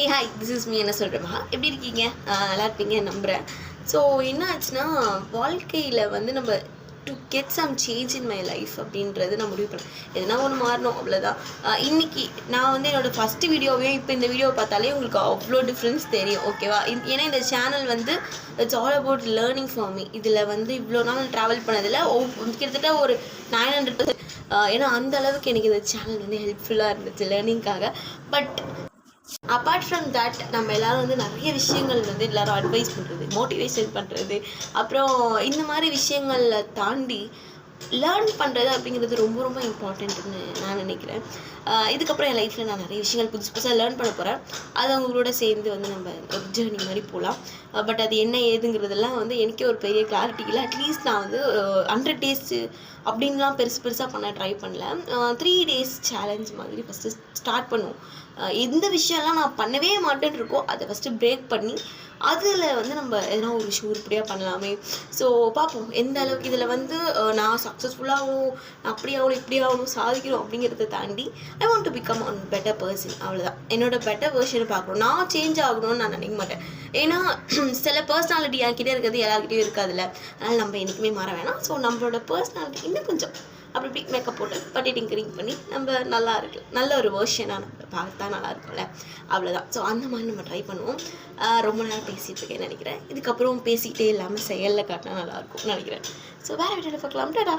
Hi this is me. என்ன சொல்கிறேம்மா, எப்படி இருக்கீங்க? நல்லா இருப்பீங்க நம்புகிறேன். ஸோ என்ன ஆச்சுன்னா, வாழ்க்கையில் வந்து நம்ம to get some change in my life அப்படின்றது நான் முடிவு பண்ணேன். எதுனா ஒன்று மாறணும், அவ்வளோதான். இன்றைக்கி நான் வந்து என்னோடய ஃபஸ்ட்டு வீடியோவையும் இப்போ இந்த வீடியோவை பார்த்தாலே உங்களுக்கு அவ்வளோ டிஃப்ரென்ஸ் தெரியும், ஓகேவா? ஏன்னா இந்த சேனல் வந்து it's all about learning for me. இதில் வந்து இவ்வளோ நாள் ட்ராவல் பண்ணதில் கிட்டத்தட்ட ஒரு 900%. ஏன்னா அந்த அளவுக்கு எனக்கு இந்த சேனல் வந்து ஹெல்ப்ஃபுல்லாக இருந்துச்சு லேர்னிங்காக. பட் அப்பார்ட் ஃப்ரம் தட் நம்ம எல்லோரும் வந்து நிறைய விஷயங்கள் வந்து எல்லோரும் அட்வைஸ் பண்ணுறது, மோட்டிவேஷன் பண்ணுறது, அப்புறம் இந்த மாதிரி விஷயங்களில் தாண்டி லேர்ன் பண்ணுறது அப்படிங்கிறது ரொம்ப ரொம்ப இம்பார்ட்டண்ட்டுன்னு நான் நினைக்கிறேன். இதுக்கப்புறம் என் லைஃப்பில் நான் நிறைய விஷயங்கள் புதுசு புதுசாக லேர்ன் பண்ண போகிறேன். அது அவங்களோட சேர்ந்து வந்து நம்ம ஒரு ஜேர்னி மாதிரி போகலாம். பட் அது என்ன ஏதுங்கிறதெல்லாம் வந்து எனக்கே ஒரு பெரிய கிளாரிட்டி இல்லை. அட்லீஸ்ட் நான் வந்து 100 days அப்படின்லாம் பெருசாக பண்ண ட்ரை பண்ணல. 3 days சேலஞ்ச் மாதிரி ஃபஸ்ட்டு ஸ்டார்ட் பண்ணுவோம். எந்த விஷயம்லாம் நான் பண்ணவே மாட்டேன்னு இருக்கோ அதை ஃபஸ்ட்டு பிரேக் பண்ணி அதில் வந்து நம்ம எதனா ஒரு விஷயம் உருப்படியாக பண்ணலாமே. ஸோ பார்ப்போம் எந்த அளவுக்கு இதில் வந்து நான் சக்ஸஸ்ஃபுல்லாகவும் அப்படி ஆகணும் இப்படி ஆகணும் சாதிக்கணும் அப்படிங்கிறத தாண்டி I want to become one better person. அவ்வளோதான். என்னோட பெட்டர் வெர்ஷனை பார்க்கணும். நான் சேஞ்ச் ஆகணும்னு நான் நினைக்க மாட்டேன். ஏன்னா சில பர்சனாலிட்டி என்கிட்ட இருக்கிறது எல்லாருக்கிட்டையும் இருக்காதுல்ல. அதனால் நம்ம என்றைக்குமே மாற வேணாம். ஸோ நம்மளோட பர்சனாலிட்டி இன்னும் கொஞ்சம் அப்படி மேக்கப் போட்டு பட்டிட்டிங் கிரிங் பண்ணி நம்ம நல்லா இருக்கலாம், நல்ல ஒரு வேர்ஷனாக நம்ம பார்த்தா நல்லா இருக்கும்ல, அவ்வளோதான். ஸோ அந்த மாதிரி நம்ம ட்ரை பண்ணுவோம். ரொம்ப நேரம் பேசிகிட்டு இருக்கேன்னு நினைக்கிறேன். இதுக்கப்புறம் பேசிக்கிட்டே இல்லாமல் செயலில் காட்டினா நல்லாயிருக்கும்னு நினைக்கிறேன். ஸோ வேறு வீடியோவில் பார்க்கலாம். டாடா.